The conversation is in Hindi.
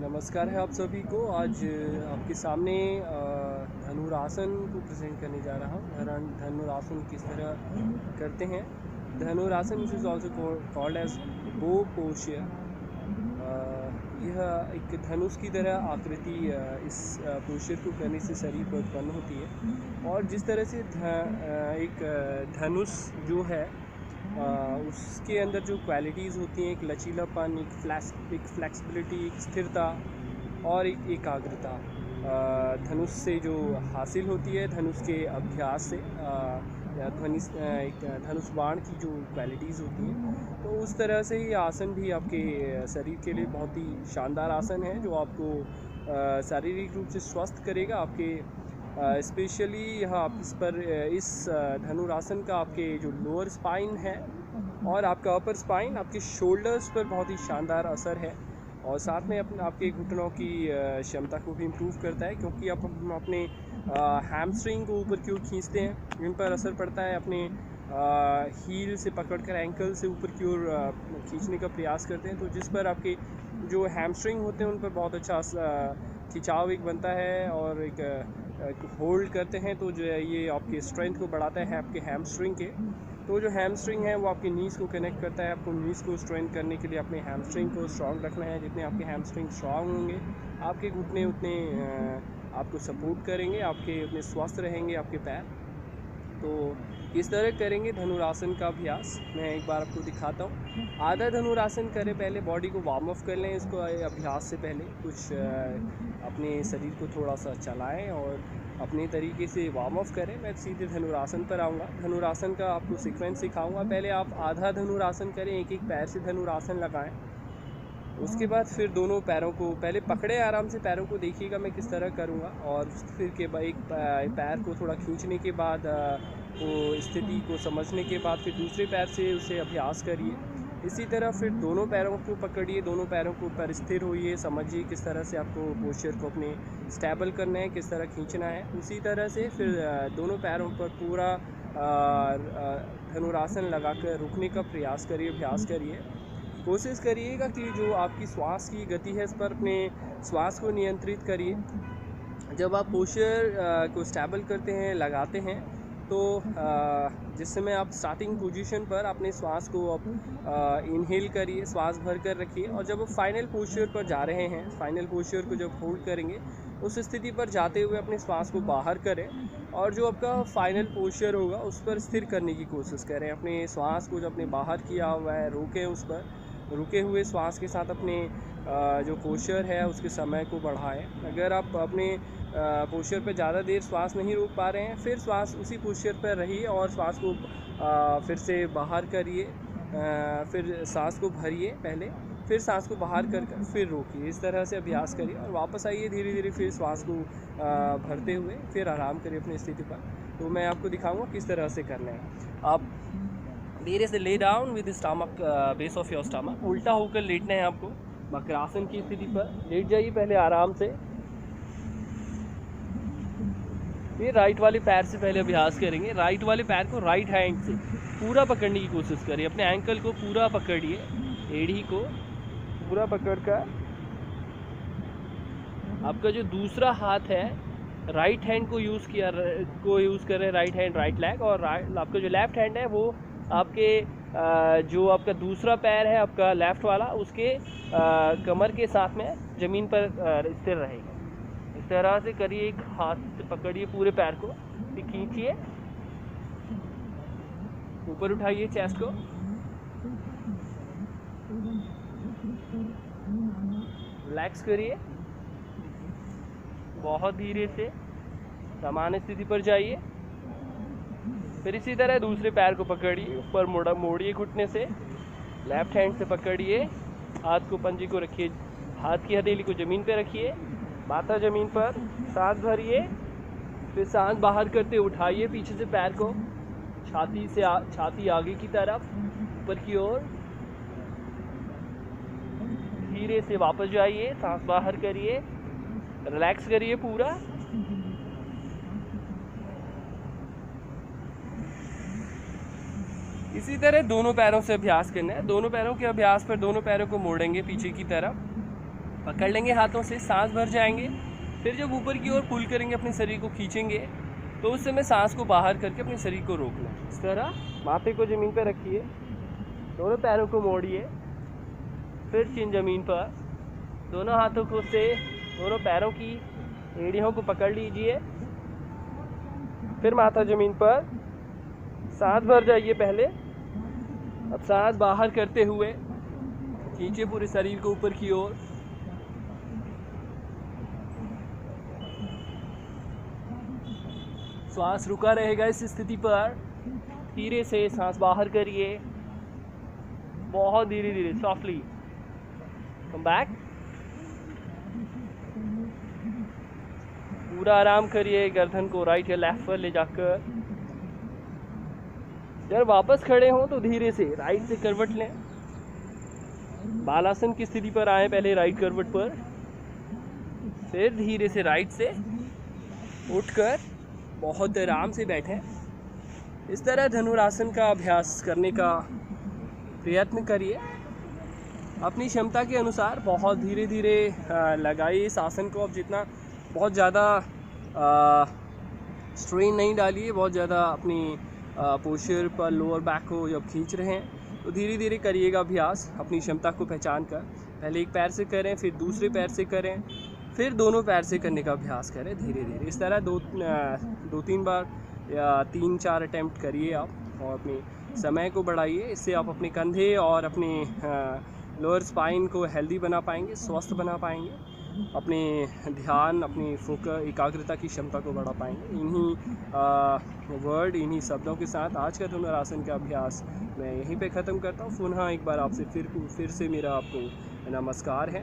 नमस्कार है आप सभी को। आज आपके सामने धनुरासन को प्रेजेंट करने जा रहा हूँ। धनुरासन किस तरह करते हैं। धनुरासन इज ऑल्सो कॉल्ड एज बो पोस्चर। यह एक धनुष की तरह आकृति इस पोस्चर को करने से शरीर पर उत्पन्न होती है। और जिस तरह से एक धनुष जो है उसके अंदर जो क्वालिटीज़ होती हैं, एक लचीलापन, एक फ्लेक्सिबिलिटी, एक स्थिरता और एक एकाग्रता धनुष से जो हासिल होती है, धनुष के अभ्यास से एक धनुष बाण की जो क्वालिटीज़ होती हैं, तो उस तरह से ही आसन भी आपके शरीर के लिए बहुत ही शानदार आसन है जो आपको शारीरिक रूप से स्वस्थ करेगा। आपके स्पेशली यहाँ आप इस धनुरासन का आपके जो लोअर स्पाइन है और आपका अपर स्पाइन, आपके शोल्डर्स पर बहुत ही शानदार असर है। और साथ में आपके घुटनों की क्षमता को भी इम्प्रूव करता है, क्योंकि आप अपने हैमस्ट्रिंग को ऊपर की ओर खींचते हैं, इन पर असर पड़ता है। अपने हील से पकड़कर एंकल से ऊपर की ओर खींचने का प्रयास करते हैं, तो जिस पर आपके जो हैमस्ट्रिंग होते हैं उन पर बहुत अच्छा खिंचाव एक बनता है और एक होल्ड करते हैं, तो जो है ये आपके स्ट्रेंथ को बढ़ाता है आपके हैमस्ट्रिंग के। तो जो हैमस्ट्रिंग है वो आपके नीज़ को कनेक्ट करता है। आपको नीज़ को स्ट्रेंथ करने के लिए अपने हैमस्ट्रिंग को स्ट्रॉन्ग रखना है। जितने आपके हैमस्ट्रिंग स्ट्रॉन्ग होंगे, आपके घुटने उतने आपको सपोर्ट करेंगे, आपके उतने स्वस्थ रहेंगे आपके पैर। तो इस तरह करेंगे धनुरासन का अभ्यास। मैं एक बार आपको दिखाता हूँ। आधा धनुरासन करें, पहले बॉडी को वार्म अप कर लें। इसको अभ्यास से पहले कुछ अपने शरीर को थोड़ा सा चलाएं और अपने तरीके से वार्म अप करें। मैं सीधे धनुरासन पर आऊँगा। धनुरासन का आपको सीक्वेंस सिखाऊंगा। पहले आप आधा धनुरासन करें, एक एक पैर से धनुरासन लगाएं। उसके बाद फिर दोनों पैरों को पहले पकड़े, आराम से पैरों को देखिएगा मैं किस तरह करूँगा। और फिर के बाद एक पैर को थोड़ा खींचने के बाद, वो स्थिति को समझने के बाद, फिर दूसरे पैर से उसे अभ्यास करिए। इसी तरह फिर दोनों पैरों को पकड़िए, दोनों पैरों के ऊपर स्थिर होइए, समझिए किस तरह से आपको पोस्चर को अपने स्टेबल करना है, किस तरह खींचना है। उसी तरह से फिर दोनों पैरों पर पूरा धनुरासन लगाकर रुकने का प्रयास करिए, अभ्यास करिए। कोशिश करिएगा कि जो आपकी श्वास की गति है, इस पर अपने श्वास को नियंत्रित करिए। जब आप पोस्चर को स्टेबल करते हैं, लगाते हैं, तो जिस समय आप स्टार्टिंग पोजीशन पर अपने श्वास को आप इनहेल करिए, श्वास भर कर रखिए। और जब आप फाइनल पोस्चर पर जा रहे हैं, फाइनल पोस्चर को जब होल्ड करेंगे, उस स्थिति पर जाते हुए अपने श्वास को बाहर करें और जो आपका फाइनल पोस्चर होगा उस पर स्थिर करने की कोशिश करें। अपने श्वास को जो अपने बाहर किया हुआ है रोकें, उस पर रुके हुए श्वास के साथ अपने जो पोस्चर है उसके समय को बढ़ाएं। अगर आप अपने पोस्चर पर ज़्यादा देर श्वास नहीं रोक पा रहे हैं, फिर श्वास उसी पोस्चर पर रहिए और श्वास को फिर से बाहर करिए, फिर सांस को भरिए पहले, फिर सांस को बाहर कर फिर रोकिए। इस तरह से अभ्यास करिए और वापस आइए धीरे धीरे, फिर श्वास को भरते हुए फिर आराम करिए अपनी स्थिति पर। तो मैं आपको दिखाऊंगा किस तरह से करना है। आप धीरे से lay down with stomach, base of your stomach, उल्टा होकर लेटना है आपको। वक्रासन की स्थिति पर लेट जाइए पहले आराम से। ये राइट वाले पैर से पहले अभ्यास करेंगे। राइट वाले पैर को राइट हैंड से पूरा पकड़ने की कोशिश करिए। अपने एंकल को पूरा पकड़िए, एड़ी को पूरा पकड़कर आपका जो दूसरा हाथ है राइट हैंड को यूज़ करें, राइट हैंड राइट लेग। और आपका जो लेफ्ट हैंड है वो आपके जो आपका दूसरा पैर है आपका लेफ़्ट वाला, उसके कमर के साथ में ज़मीन पर स्थिर रहेगा। इस तरह से करिए। एक हाथ से पकड़िए पूरे पैर को, फिर खींचिए, ऊपर उठाइए चेस्ट को, रिलैक्स करिए, बहुत धीरे से सामान्य स्थिति पर जाइए। फिर इसी तरह दूसरे पैर को पकड़िए, ऊपर मोड़िए घुटने से, लेफ्ट हैंड से पकड़िए, हाथ को पंजे को रखिए, हाथ की हथेली को ज़मीन पे रखिए, माथा ज़मीन पर, सांस भरिए, फिर सांस बाहर करते उठाइए पीछे से पैर को, छाती आगे की तरफ, ऊपर की ओर, धीरे से वापस जाइए, सांस बाहर करिए, रिलैक्स करिए पूरा। इसी तरह दोनों पैरों से अभ्यास करना है। दोनों पैरों के अभ्यास पर दोनों पैरों को मोड़ेंगे पीछे की तरफ, पकड़ लेंगे हाथों से, सांस भर जाएंगे। फिर जब ऊपर की ओर पुल करेंगे, अपने शरीर को खींचेंगे, तो उस समय सांस को बाहर करके अपने शरीर को रोकना। इस तरह माथे को ज़मीन पर रखिए, दोनों पैरों को मोड़िए, फिर चिन ज़मीन पर, दोनों हाथों को से दोनों पैरों की एड़ियों को पकड़ लीजिए, फिर माथा ज़मीन पर, सांस भर जाइए पहले। अब सांस बाहर करते हुए खींचे पूरे शरीर को ऊपर की ओर। श्वास रुका रहेगा इस स्थिति पर। धीरे से सांस बाहर करिए, बहुत धीरे धीरे, सॉफ्टली। Come back. पूरा आराम करिए, गर्दन को राइट या लेफ्ट पर ले जाकर। जब वापस खड़े हों तो धीरे से राइट से करवट लें। बालासन की स्थिति पर आए पहले राइट करवट पर, फिर धीरे से राइट से उठकर बहुत आराम से बैठें। इस तरह धनुरासन का अभ्यास करने का प्रयत्न करिए। अपनी क्षमता के अनुसार बहुत धीरे धीरे लगाइए इस आसन को। अब जितना बहुत ज़्यादा स्ट्रेन नहीं डालिए, बहुत ज़्यादा अपनी पोस्चर पर लोअर बैक को जब खींच रहे हैं तो धीरे धीरे करिएगा अभ्यास, अपनी क्षमता को पहचान कर। पहले एक पैर से करें, फिर दूसरे पैर से करें, फिर दोनों पैर से करने का अभ्यास करें धीरे धीरे। इस तरह दो तीन बार या 3-4 अटैम्प्ट करिए आप, और अपने समय को बढ़ाइए। इससे आप अपने कंधे और अपने लोअर स्पाइन को हेल्दी बना पाएंगे, स्वस्थ बना पाएंगे, अपने ध्यान, अपनी फोकस, एकाग्रता की क्षमता को बढ़ा पाएंगे। इन्हीं शब्दों के साथ आज का धनुरासन का अभ्यास मैं यहीं पे ख़त्म करता हूँ। पुनः एक बार आपसे फिर से मेरा आपको नमस्कार है।